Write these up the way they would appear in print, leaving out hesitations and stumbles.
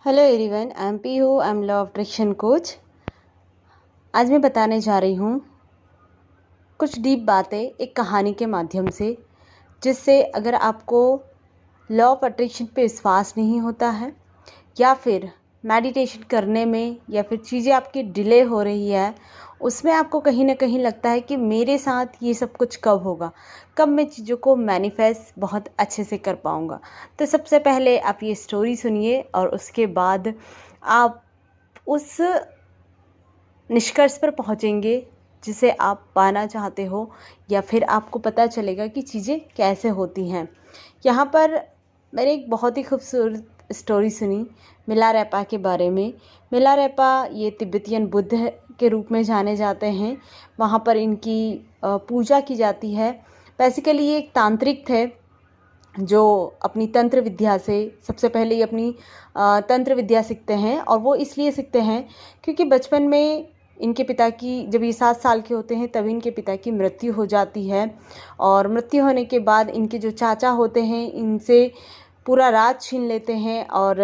Hello everyone, I am Pihu, I am law of attraction coach. आज मैं बताने जा रही हूँ कुछ डीप बातें एक कहानी के माध्यम से, जिससे अगर आपको लॉ ऑफ अट्रैक्शन पे विश्वास नहीं होता है या फिर मेडिटेशन करने में या फिर चीज़ें आपकी डिले हो रही है, उसमें आपको कहीं ना कहीं लगता है कि मेरे साथ ये सब कुछ कब होगा, कब मैं चीज़ों को मैनिफेस्ट बहुत अच्छे से कर पाऊँगा। तो सबसे पहले आप ये स्टोरी सुनिए और उसके बाद आप उस निष्कर्ष पर पहुँचेंगे जिसे आप पाना चाहते हो, या फिर आपको पता चलेगा कि चीज़ें कैसे होती हैं। यहाँ पर मैंने एक बहुत ही खूबसूरत स्टोरी सुनी मिलारेपा के बारे में। मिलारेपा ये तिब्बतियन बुद्ध के रूप में जाने जाते हैं। वहाँ पर इनकी पूजा की जाती है। बेसिकली ये एक तांत्रिक थे जो अपनी तंत्र विद्या से सबसे पहले ही अपनी तंत्र विद्या सीखते हैं, और वो इसलिए सीखते हैं क्योंकि बचपन में इनके पिता की, जब ये 7 साल के होते हैं तभी इनके पिता की मृत्यु हो जाती है। और मृत्यु होने के बाद इनके जो चाचा होते हैं इनसे पूरा राज छीन लेते हैं और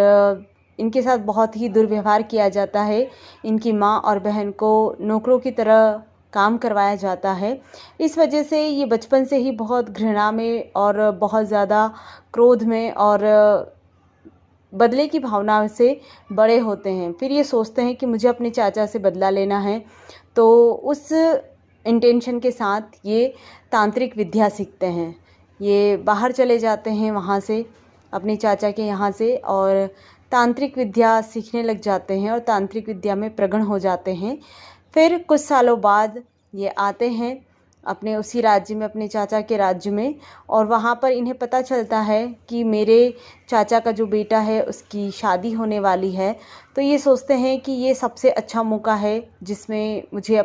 इनके साथ बहुत ही दुर्व्यवहार किया जाता है। इनकी माँ और बहन को नौकरों की तरह काम करवाया जाता है। इस वजह से ये बचपन से ही बहुत घृणा में और बहुत ज़्यादा क्रोध में और बदले की भावना से बड़े होते हैं। फिर ये सोचते हैं कि मुझे अपने चाचा से बदला लेना है, तो उस इंटेंशन के साथ ये तांत्रिक विद्या सीखते हैं। ये बाहर चले जाते हैं वहाँ से, अपने चाचा के यहाँ से, और तांत्रिक विद्या सीखने लग जाते हैं और तांत्रिक विद्या में प्रगण हो जाते हैं। फिर कुछ सालों बाद ये आते हैं अपने उसी राज्य में, अपने चाचा के राज्य में, और वहाँ पर इन्हें पता चलता है कि मेरे चाचा का जो बेटा है उसकी शादी होने वाली है। तो ये सोचते हैं कि ये सबसे अच्छा मौका है जिसमें मुझे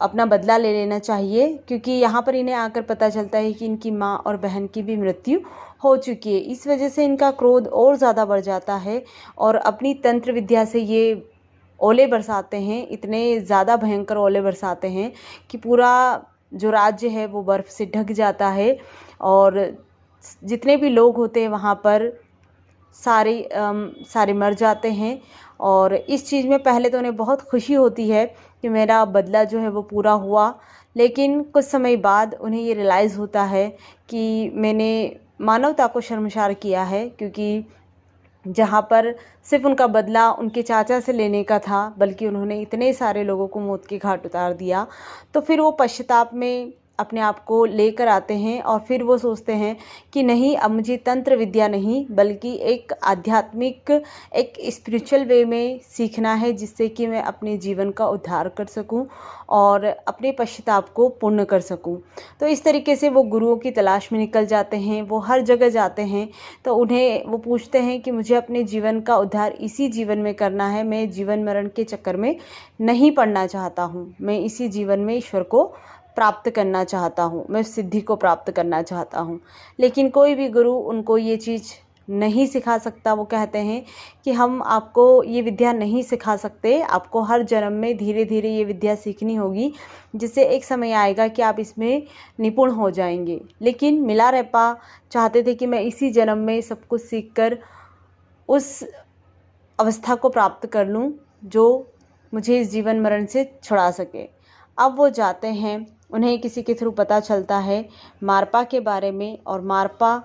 अपना बदला ले लेना चाहिए, क्योंकि यहाँ पर इन्हें आकर पता चलता है कि इनकी माँ और बहन की भी मृत्यु हो चुकी है। इस वजह से इनका क्रोध और ज़्यादा बढ़ जाता है और अपनी तंत्र विद्या से ये ओले बरसाते हैं, इतने ज़्यादा भयंकर ओले बरसाते हैं कि पूरा जो राज्य है वो बर्फ़ से ढक जाता है, और जितने भी लोग होते हैं वहाँ पर सारे मर जाते हैं। और इस चीज़ में पहले तो उन्हें बहुत खुशी होती है कि मेरा बदला जो है वो पूरा हुआ, लेकिन कुछ समय बाद उन्हें ये रियलाइज़ होता है कि मैंने मानवता को शर्मसार किया है, क्योंकि जहाँ पर सिर्फ उनका बदला उनके चाचा से लेने का था, बल्कि उन्होंने इतने सारे लोगों को मौत के घाट उतार दिया। तो फिर वो पश्चाताप में अपने आप को लेकर आते हैं और फिर वो सोचते हैं कि नहीं, अब मुझे तंत्र विद्या नहीं बल्कि एक आध्यात्मिक, एक स्पिरिचुअल वे में सीखना है, जिससे कि मैं अपने जीवन का उद्धार कर सकूं और अपने पश्चाताप को पूर्ण कर सकूं। तो इस तरीके से वो गुरुओं की तलाश में निकल जाते हैं। वो हर जगह जाते हैं तो उन्हें वो पूछते हैं कि मुझे अपने जीवन का उद्धार इसी जीवन में करना है, मैं जीवन मरण के चक्कर में नहीं पड़ना चाहता हूँ, मैं इसी जीवन में ईश्वर को प्राप्त करना चाहता हूँ, मैं सिद्धि को प्राप्त करना चाहता हूँ। लेकिन कोई भी गुरु उनको ये चीज़ नहीं सिखा सकता। वो कहते हैं कि हम आपको ये विद्या नहीं सिखा सकते, आपको हर जन्म में धीरे धीरे ये विद्या सीखनी होगी, जिससे एक समय आएगा कि आप इसमें निपुण हो जाएंगे। लेकिन मिलारेपा चाहते थे कि मैं इसी जन्म में सब कुछ सीख कर उस अवस्था को प्राप्त कर लूँ जो मुझे इस जीवन मरण से छुड़ा सके। अब वो जाते हैं, उन्हें किसी के थ्रू पता चलता है मारपा के बारे में, और मारपा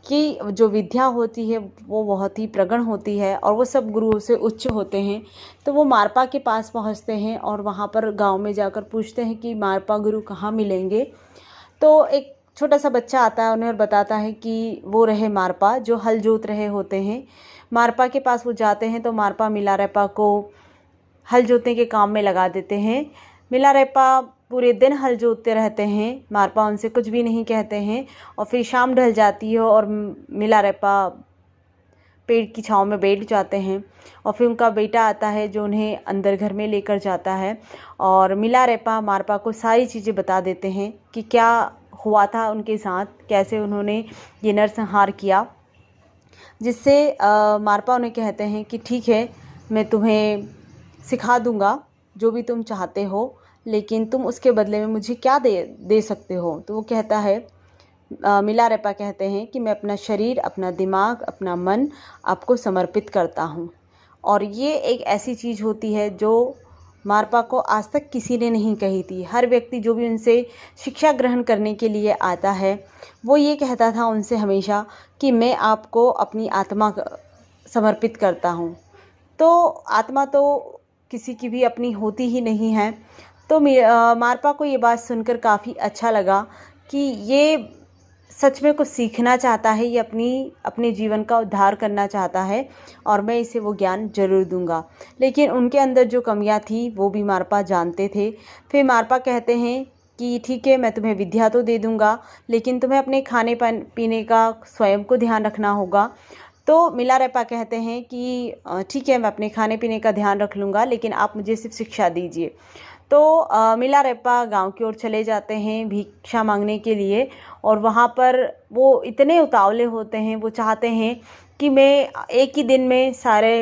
की जो विद्या होती है वो बहुत ही प्रगण होती है और वो सब गुरुओं से उच्च होते हैं। तो वो मारपा के पास पहुंचते हैं और वहाँ पर गांव में जाकर पूछते हैं कि मारपा गुरु कहाँ मिलेंगे। तो एक छोटा सा बच्चा आता है उन्हें और बताता है कि वो रहे मारपा जो हल जोत रहे होते हैं। मारपा के पास वो जाते हैं तो मारपा मिलारेपा को हल जोतने के काम में लगा देते हैं। मिलारेपा पूरे दिन हल जोतते रहते हैं, मारपा उनसे कुछ भी नहीं कहते हैं। और फिर शाम ढल जाती है और मिलारेपा पेड़ की छांव में बैठ जाते हैं, और फिर उनका बेटा आता है जो उन्हें अंदर घर में लेकर जाता है, और मिलारेपा मारपा को सारी चीज़ें बता देते हैं कि क्या हुआ था उनके साथ, कैसे उन्होंने ये नरसंहार किया। जिससे मारपा उन्हें कहते हैं कि ठीक है, मैं तुम्हें सिखा दूंगा जो भी तुम चाहते हो, लेकिन तुम उसके बदले में मुझे क्या दे सकते हो। तो वो कहता है मिलारेपा कहते हैं कि मैं अपना शरीर, अपना दिमाग, अपना मन आपको समर्पित करता हूँ। और ये एक ऐसी चीज़ होती है जो मारपा को आज तक किसी ने नहीं कही थी। हर व्यक्ति जो भी उनसे शिक्षा ग्रहण करने के लिए आता है वो ये कहता था उनसे हमेशा कि मैं आपको अपनी आत्मा समर्पित करता हूँ। तो आत्मा तो किसी की भी अपनी होती ही नहीं है। तो मारपा को ये बात सुनकर काफ़ी अच्छा लगा कि ये सच में कुछ सीखना चाहता है, ये अपने जीवन का उद्धार करना चाहता है और मैं इसे वो ज्ञान ज़रूर दूंगा। लेकिन उनके अंदर जो कमियां थी वो भी मारपा जानते थे। फिर मारपा कहते हैं कि ठीक है, मैं तुम्हें विद्या तो दे दूंगा, लेकिन तुम्हें अपने खाने पीने का स्वयं को ध्यान रखना होगा। तो मिलारेपा कहते हैं कि ठीक है, मैं अपने खाने पीने का ध्यान रख लूँगा, लेकिन आप मुझे सिर्फ शिक्षा दीजिए। तो मिलारेपा गांव की ओर चले जाते हैं भिक्षा मांगने के लिए। और वहाँ पर वो इतने उतावले होते हैं, वो चाहते हैं कि मैं एक ही दिन में सारे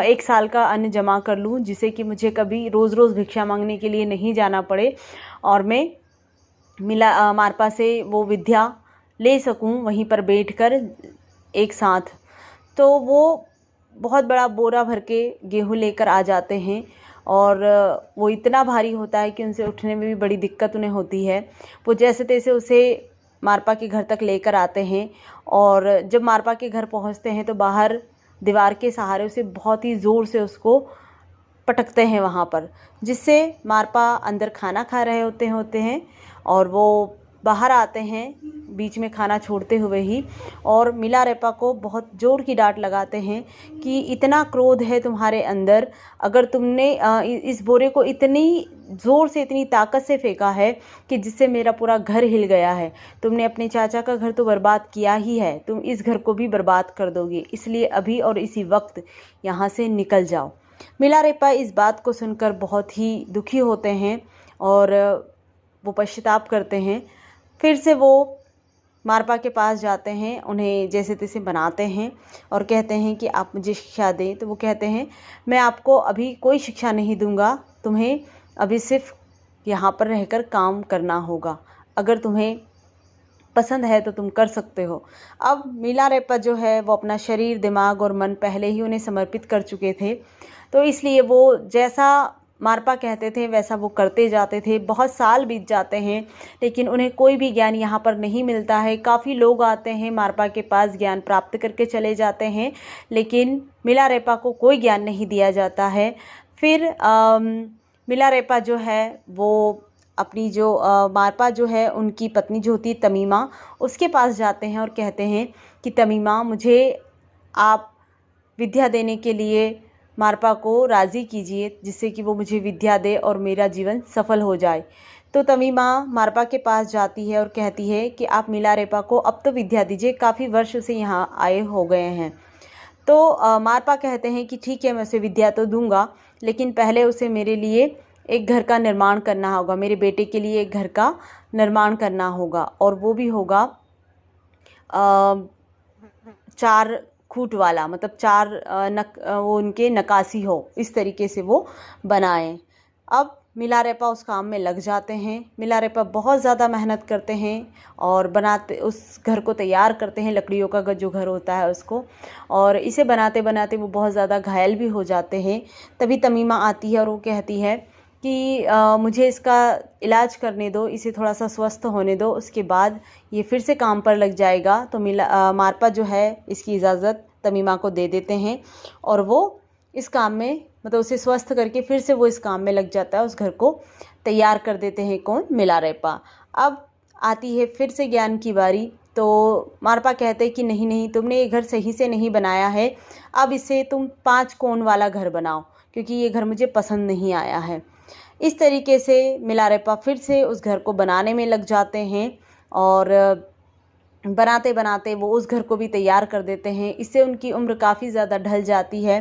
1 साल का अन्न जमा कर लूँ, जिससे कि मुझे कभी रोज़ रोज़ भिक्षा मांगने के लिए नहीं जाना पड़े और मैं मारपा से वो विद्या ले सकूँ वहीं पर बैठकर एक साथ। तो वो बहुत बड़ा बोरा भर के गेहूँ लेकर आ जाते हैं और वो इतना भारी होता है कि उनसे उठने में भी बड़ी दिक्कत उन्हें होती है। वो जैसे तैसे उसे मारपा के घर तक लेकर आते हैं और जब मारपा के घर पहुंचते हैं तो बाहर दीवार के सहारे उसे बहुत ही ज़ोर से उसको पटकते हैं वहाँ पर, जिससे मारपा अंदर खाना खा रहे होते हैं और वो बाहर आते हैं बीच में खाना छोड़ते हुए ही, और मिलारेपा को बहुत ज़ोर की डांट लगाते हैं कि इतना क्रोध है तुम्हारे अंदर, अगर तुमने इस बोरे को इतनी ज़ोर से, इतनी ताकत से फेंका है कि जिससे मेरा पूरा घर हिल गया है, तुमने अपने चाचा का घर तो बर्बाद किया ही है, तुम इस घर को भी बर्बाद कर दोगे, इसलिए अभी और इसी वक्त यहाँ से निकल जाओ। मिलारेपा इस बात को सुनकर बहुत ही दुखी होते हैं और वो पश्चाताप करते हैं। फिर से वो मारपा के पास जाते हैं, उन्हें जैसे तैसे बनाते हैं और कहते हैं कि आप मुझे शिक्षा दें। तो वो कहते हैं मैं आपको अभी कोई शिक्षा नहीं दूंगा, तुम्हें अभी सिर्फ यहाँ पर रहकर काम करना होगा, अगर तुम्हें पसंद है तो तुम कर सकते हो। अब मिलारेपा जो है वो अपना शरीर, दिमाग और मन पहले ही उन्हें समर्पित कर चुके थे, तो इसलिए वो जैसा मारपा कहते थे वैसा वो करते जाते थे। बहुत साल बीत जाते हैं लेकिन उन्हें कोई भी ज्ञान यहाँ पर नहीं मिलता है। काफ़ी लोग आते हैं मारपा के पास, ज्ञान प्राप्त करके चले जाते हैं, लेकिन मिलारेपा को कोई ज्ञान नहीं दिया जाता है। फिर मिलारेपा जो है वो अपनी जो मारपा जो है उनकी पत्नी जो होती है तमीमा, उसके पास जाते हैं और कहते हैं कि तमीमा, मुझे आप विद्या देने के लिए मारपा को राज़ी कीजिए, जिससे कि वो मुझे विद्या दे और मेरा जीवन सफल हो जाए। तो तमीमा मारपा के पास जाती है और कहती है कि आप मिलारेपा को अब तो विद्या दीजिए, काफ़ी वर्ष उसे यहाँ आए हो गए हैं। तो मारपा कहते हैं कि ठीक है, मैं उसे विद्या तो दूंगा, लेकिन पहले उसे मेरे लिए एक घर का निर्माण करना होगा, मेरे बेटे के लिए एक घर का निर्माण करना होगा, और वो भी होगा 4 खूट वाला, मतलब 4 वो उनके नकासी हो, इस तरीके से वो बनाएं। अब मिलारेपा उस काम में लग जाते हैं। मिलारेपा बहुत ज़्यादा मेहनत करते हैं और बनाते, उस घर को तैयार करते हैं, लकड़ियों का जो घर होता है उसको, और इसे बनाते बनाते वो बहुत ज़्यादा घायल भी हो जाते हैं। तभी तमीमा आती है और वो कहती है कि मुझे इसका इलाज करने दो, इसे थोड़ा सा स्वस्थ होने दो, उसके बाद ये फिर से काम पर लग जाएगा। तो मारपा जो है इसकी इजाज़त तमीमा को दे देते हैं और वो इस काम में, मतलब उसे स्वस्थ करके फिर से वो इस काम में लग जाता है, उस घर को तैयार कर देते हैं। कौन? मिलारेपा। अब आती है फिर से ज्ञान की बारी। तो मारपा कहते हैं कि नहीं नहीं, तुमने ये घर सही से नहीं बनाया है, अब इसे तुम 5 कोण वाला घर बनाओ, क्योंकि ये घर मुझे पसंद नहीं आया है। इस तरीके से मिलारेपा फिर से उस घर को बनाने में लग जाते हैं और बनाते बनाते वो उस घर को भी तैयार कर देते हैं। इससे उनकी उम्र काफ़ी ज़्यादा ढल जाती है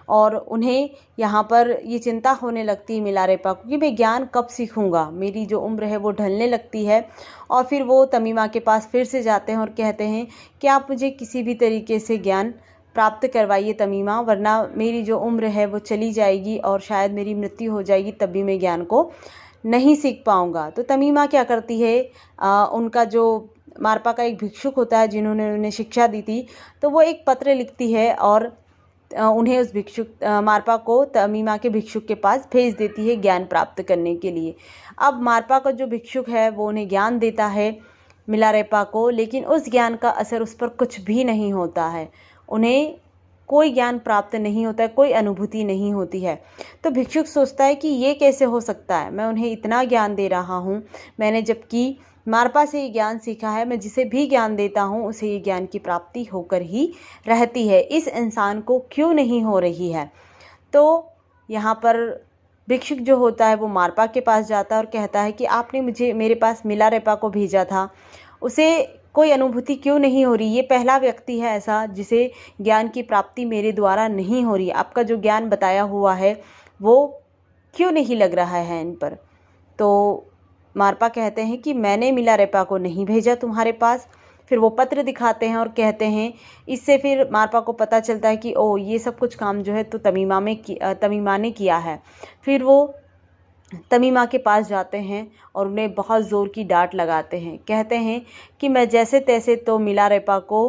और उन्हें यहाँ पर ये चिंता होने लगती है मिलारेपा को कि मैं ज्ञान कब सीखूँगा, मेरी जो उम्र है वो ढलने लगती है। और फिर वो तमीमा के पास फिर से जाते हैं और कहते हैं कि आप मुझे किसी भी तरीके से ज्ञान प्राप्त करवाइए तमीमा, वरना मेरी जो उम्र है वो चली जाएगी और शायद मेरी मृत्यु हो जाएगी, तब भी मैं ज्ञान को नहीं सीख पाऊँगा। तो तमीमा क्या करती है, उनका जो मारपा का एक भिक्षुक होता है जिन्होंने उन्हें शिक्षा दी थी, तो वो एक पत्र लिखती है और उन्हें उस भिक्षुक मारपा को तमीमा के भिक्षुक के पास भेज देती है ज्ञान प्राप्त करने के लिए। अब मारपा का जो भिक्षुक है वो उन्हें ज्ञान देता है मिलारेपा को, लेकिन उस ज्ञान का असर उस पर कुछ भी नहीं होता है। उन्हें कोई ज्ञान प्राप्त नहीं होता है, कोई अनुभूति नहीं होती है। तो भिक्षुक सोचता है कि ये कैसे हो सकता है, मैं उन्हें इतना ज्ञान दे रहा हूँ, मैंने जबकि मारपा से ये ज्ञान सीखा है, मैं जिसे भी ज्ञान देता हूँ उसे ये ज्ञान की प्राप्ति होकर ही रहती है, इस इंसान को क्यों नहीं हो रही है। तो यहाँ पर भिक्षुक जो होता है वो मारपा के पास जाता है और कहता है कि आपने मुझे मेरे पास मिलारेपा को भेजा था, उसे कोई अनुभूति क्यों नहीं हो रही। ये पहला व्यक्ति है ऐसा जिसे ज्ञान की प्राप्ति मेरे द्वारा नहीं हो रही। आपका जो ज्ञान बताया हुआ है वो क्यों नहीं लग रहा है इन पर। तो मारपा कहते हैं कि मैंने मिलारेपा को नहीं भेजा तुम्हारे पास। फिर वो पत्र दिखाते हैं और कहते हैं, इससे फिर मारपा को पता चलता है कि ओ ये सब कुछ काम जो है तो तमीमा ने किया है। फिर वो तमीमा के पास जाते हैं और उन्हें बहुत ज़ोर की डांट लगाते हैं। कहते हैं कि मैं जैसे तैसे तो मिलारेपा को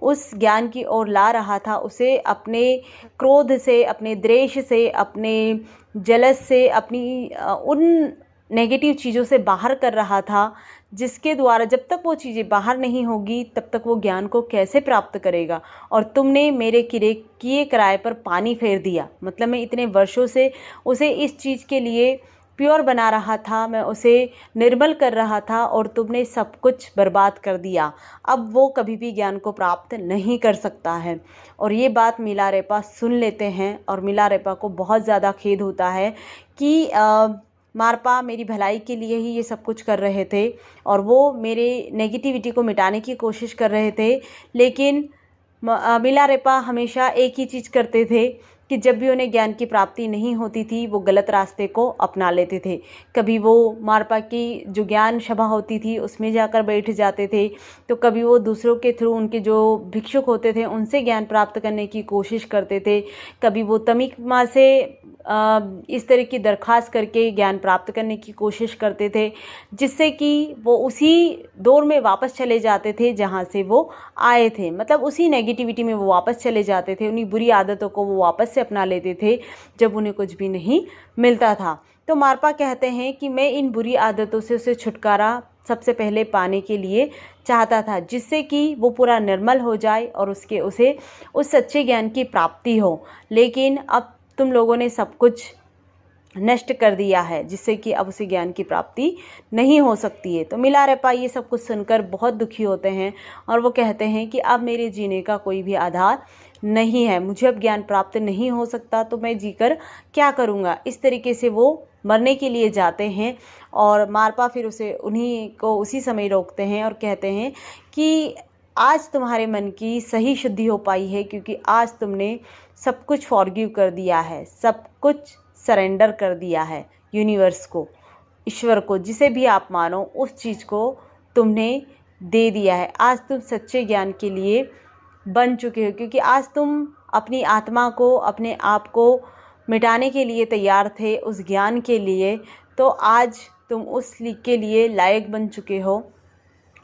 उस ज्ञान की ओर ला रहा था, उसे अपने क्रोध से, अपने द्वेष से, अपने जलस से, अपनी उन नेगेटिव चीज़ों से बाहर कर रहा था, जिसके द्वारा जब तक वो चीज़ें बाहर नहीं होगी तब तक वो ज्ञान को कैसे प्राप्त करेगा। और तुमने मेरे किए किराए पर पानी फेर दिया। मतलब मैं इतने वर्षों से उसे इस चीज़ के लिए प्योर बना रहा था, मैं उसे निर्मल कर रहा था और तुमने सब कुछ बर्बाद कर दिया। अब वो कभी भी ज्ञान को प्राप्त नहीं कर सकता है। और ये बात मिलारेपा सुन लेते हैं और मिलारेपा को बहुत ज़्यादा खेद होता है कि मारपा मेरी भलाई के लिए ही ये सब कुछ कर रहे थे और वो मेरे नेगेटिविटी को मिटाने की कोशिश कर रहे थे। लेकिन मिलारेपा हमेशा एक ही चीज़ करते थे कि जब भी उन्हें ज्ञान की प्राप्ति नहीं होती थी वो गलत रास्ते को अपना लेते थे। कभी वो मारपा की जो ज्ञान सभा होती थी उसमें जाकर बैठ जाते थे, तो कभी वो दूसरों के थ्रू, उनके जो भिक्षुक होते थे उनसे ज्ञान प्राप्त करने की कोशिश करते थे। कभी वो तमीमा से इस तरह की दरख्वास्त करके ज्ञान प्राप्त करने की कोशिश करते थे, जिससे कि वो उसी दौर में वापस चले जाते थे जहाँ से वो आए थे। मतलब उसी नेगेटिविटी में वो वापस चले जाते थे, उन्हीं बुरी आदतों को वो वापस से अपना लेते थे जब उन्हें कुछ भी नहीं मिलता था। तो मारपा कहते हैं कि मैं इन बुरी आदतों से उसे छुटकारा सबसे पहले पाने के लिए चाहता था, जिससे कि वो पूरा निर्मल हो जाए और उसे उस सच्चे ज्ञान की प्राप्ति हो। लेकिन अब तुम लोगों ने सब कुछ नष्ट कर दिया है, जिससे कि अब उसे ज्ञान की प्राप्ति नहीं हो सकती है। तो मिलारेपा ये सब कुछ सुनकर बहुत दुखी होते हैं और वो कहते हैं कि अब मेरे जीने का कोई भी आधार नहीं है, मुझे अब ज्ञान प्राप्त नहीं हो सकता, तो मैं जीकर क्या करूँगा। इस तरीके से वो मरने के लिए जाते हैं और मारपा फिर उन्हीं को उसी समय रोकते हैं और कहते हैं कि आज तुम्हारे मन की सही शुद्धि हो पाई है, क्योंकि आज तुमने सब कुछ फॉरगिव कर दिया है, सब कुछ सरेंडर कर दिया है यूनिवर्स को, ईश्वर को, जिसे भी आप मानो उस चीज़ को तुमने दे दिया है। आज तुम सच्चे ज्ञान के लिए बन चुके हो, क्योंकि आज तुम अपनी आत्मा को, अपने आप को मिटाने के लिए तैयार थे उस ज्ञान के लिए, तो आज तुम उस के लिए लायक बन चुके हो।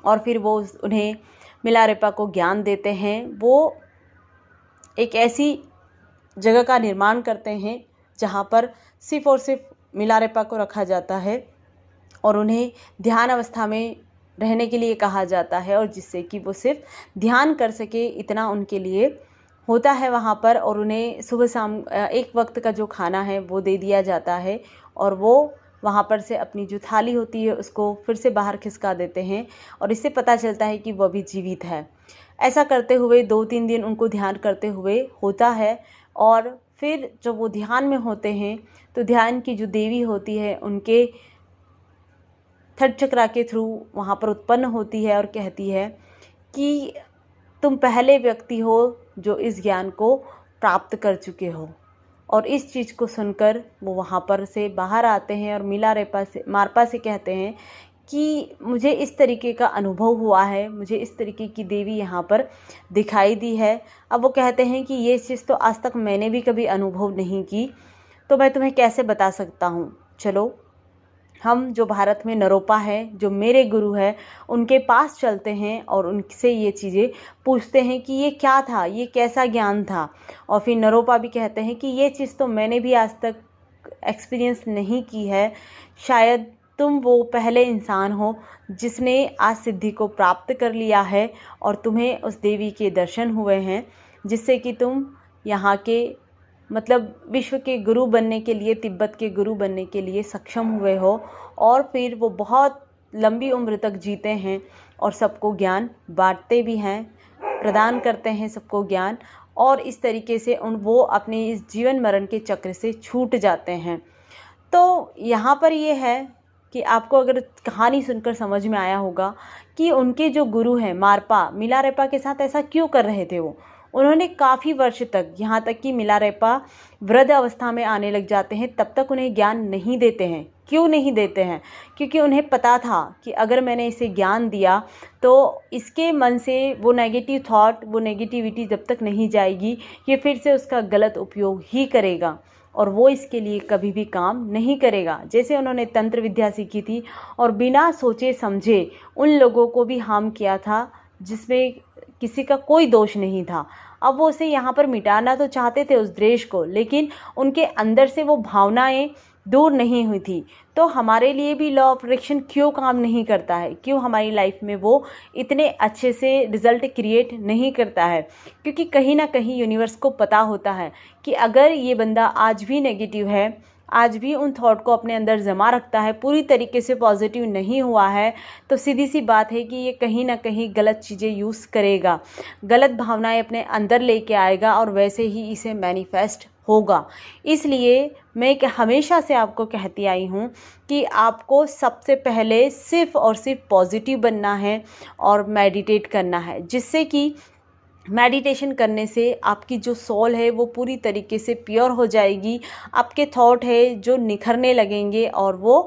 और फिर वो उन्हें मिलारेपा को ज्ञान देते हैं। वो एक ऐसी जगह का निर्माण करते हैं जहाँ पर सिर्फ़ और सिर्फ मिलारेपा को रखा जाता है और उन्हें ध्यान अवस्था में रहने के लिए कहा जाता है, और जिससे कि वो सिर्फ ध्यान कर सके इतना उनके लिए होता है वहाँ पर। और उन्हें सुबह शाम एक वक्त का जो खाना है वो दे दिया जाता है और वो वहाँ पर से अपनी जो थाली होती है उसको फिर से बाहर खिसका देते हैं और इससे पता चलता है कि वो भी जीवित है। ऐसा करते हुए 2-3 दिन उनको ध्यान करते हुए होता है और फिर जब वो ध्यान में होते हैं तो ध्यान की जो देवी होती है उनके थर्ड चक्रा के थ्रू वहाँ पर उत्पन्न होती है और कहती है कि तुम पहले व्यक्ति हो जो इस ज्ञान को प्राप्त कर चुके हो। और इस चीज़ को सुनकर वो वहाँ पर से बाहर आते हैं और मारपा से कहते हैं कि मुझे इस तरीके का अनुभव हुआ है, मुझे इस तरीके की देवी यहाँ पर दिखाई दी है। अब वो कहते हैं कि ये चीज़ तो आज तक मैंने भी कभी अनुभव नहीं की, तो मैं तुम्हें कैसे बता सकता हूँ। चलो हम जो भारत में नरोपा है, जो मेरे गुरु है, उनके पास चलते हैं और उनसे ये चीज़ें पूछते हैं कि ये क्या था, ये कैसा ज्ञान था। और फिर नरोपा भी कहते हैं कि ये चीज़ तो मैंने भी आज तक एक्सपीरियंस नहीं की है, शायद तुम वो पहले इंसान हो जिसने आज सिद्धि को प्राप्त कर लिया है और तुम्हें उस देवी के दर्शन हुए हैं, जिससे कि तुम यहाँ के मतलब विश्व के गुरु बनने के लिए, तिब्बत के गुरु बनने के लिए सक्षम हुए हो। और फिर वो बहुत लंबी उम्र तक जीते हैं और सबको ज्ञान बांटते भी हैं, प्रदान करते हैं सबको ज्ञान, और इस तरीके से वो अपने इस जीवन मरण के चक्र से छूट जाते हैं। तो यहाँ पर ये है कि आपको अगर कहानी सुनकर समझ में आया होगा कि उनके जो गुरु हैं मारपा, मिलारेपा के साथ ऐसा क्यों कर रहे थे। वो उन्होंने काफ़ी वर्ष तक, यहाँ तक कि मिलारेपा वृद्ध अवस्था में आने लग जाते हैं, तब तक उन्हें ज्ञान नहीं देते हैं। क्यों नहीं देते हैं? क्योंकि उन्हें पता था कि अगर मैंने इसे ज्ञान दिया तो इसके मन से वो नेगेटिव थॉट, वो नेगेटिविटी जब तक नहीं जाएगी, ये फिर से उसका गलत उपयोग ही करेगा और वो इसके लिए कभी भी काम नहीं करेगा। जैसे उन्होंने तंत्र विद्या सीखी थी और बिना सोचे समझे उन लोगों को भी हार्म किया था जिसमें किसी का कोई दोष नहीं था। अब वो उसे यहाँ पर मिटाना तो चाहते थे उस द्वेष को, लेकिन उनके अंदर से वो भावनाएं दूर नहीं हुई थी। तो हमारे लिए भी लॉ ऑफ अट्रैक्शन क्यों काम नहीं करता है, क्यों हमारी लाइफ में वो इतने अच्छे से रिजल्ट क्रिएट नहीं करता है? क्योंकि कहीं ना कहीं यूनिवर्स को पता होता है कि अगर ये बंदा आज भी नेगेटिव है, आज भी उन थॉट को अपने अंदर जमा रखता है, पूरी तरीके से पॉजिटिव नहीं हुआ है, तो सीधी सी बात है कि ये कहीं ना कहीं गलत चीज़ें यूज़ करेगा, गलत भावनाएं अपने अंदर लेके आएगा और वैसे ही इसे मैनिफेस्ट होगा। इसलिए मैं हमेशा से आपको कहती आई हूँ कि आपको सबसे पहले सिर्फ़ और सिर्फ पॉजिटिव बनना है और मेडिटेट करना है, जिससे कि मेडिटेशन करने से आपकी जो सोल है वो पूरी तरीके से प्योर हो जाएगी। आपके थॉट है जो निखरने लगेंगे और वो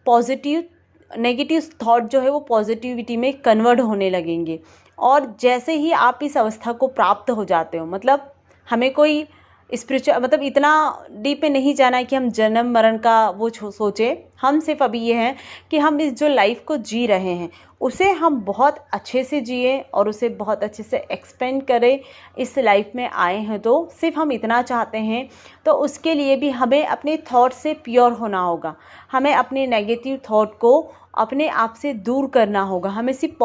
पॉजिटिव, नेगेटिव थॉट जो है वो पॉजिटिविटी में कन्वर्ट होने लगेंगे। और जैसे ही आप इस अवस्था को प्राप्त हो जाते हो, मतलब हमें कोई स्पिरिचुअल, मतलब इतना डीप में नहीं जाना है कि हम जन्म मरण का वो सोचे। हम सिर्फ अभी ये हैं कि हम इस जो लाइफ को जी रहे हैं उसे हम बहुत अच्छे से जिए और उसे बहुत अच्छे से एक्सपेंड करें। इस लाइफ में आए हैं तो सिर्फ हम इतना चाहते हैं। तो उसके लिए भी हमें अपने थॉट से प्योर होना होगा, हमें अपने नेगेटिव थॉट को अपने आप से दूर करना होगा, हमें सिर्फ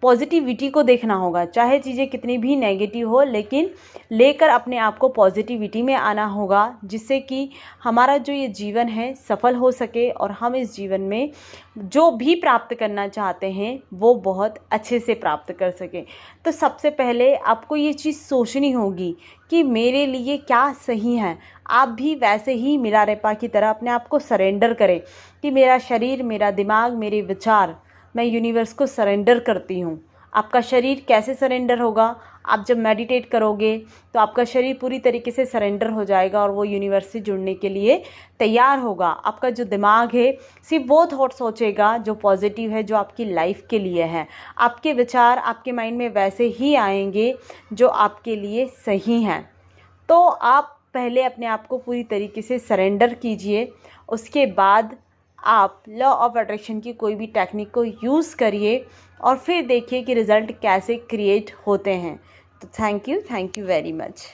पॉजिटिविटी को देखना होगा। चाहे चीज़ें कितनी भी नेगेटिव हो, लेकिन लेकर अपने आप को पॉजिटिविटी में आना होगा, जिससे कि हमारा जो ये जीवन है सफल हो सके और हम इस जीवन में जो भी प्राप्त करना चाहते हैं वो बहुत अच्छे से प्राप्त कर सकें। तो सबसे पहले आपको ये चीज़ सोचनी होगी कि मेरे लिए क्या सही है। आप भी वैसे ही मिलारेपा की तरह अपने आप को सरेंडर करें कि मेरा शरीर, मेरा दिमाग, मेरे विचार, मैं यूनिवर्स को सरेंडर करती हूँ। आपका शरीर कैसे सरेंडर होगा? आप जब मेडिटेट करोगे तो आपका शरीर पूरी तरीके से सरेंडर हो जाएगा और वो यूनिवर्स से जुड़ने के लिए तैयार होगा। आपका जो दिमाग है सिर्फ वो थॉट सोचेगा जो पॉजिटिव है, जो आपकी लाइफ के लिए है। आपके विचार आपके माइंड में वैसे ही आएंगे जो आपके लिए सही हैं। तो आप पहले अपने आप को पूरी तरीके से सरेंडर कीजिए, उसके बाद आप लॉ ऑफ अट्रैक्शन की कोई भी टेक्निक को यूज़ करिए और फिर देखिए कि रिज़ल्ट कैसे क्रिएट होते हैं। तो थैंक यू वेरी मच।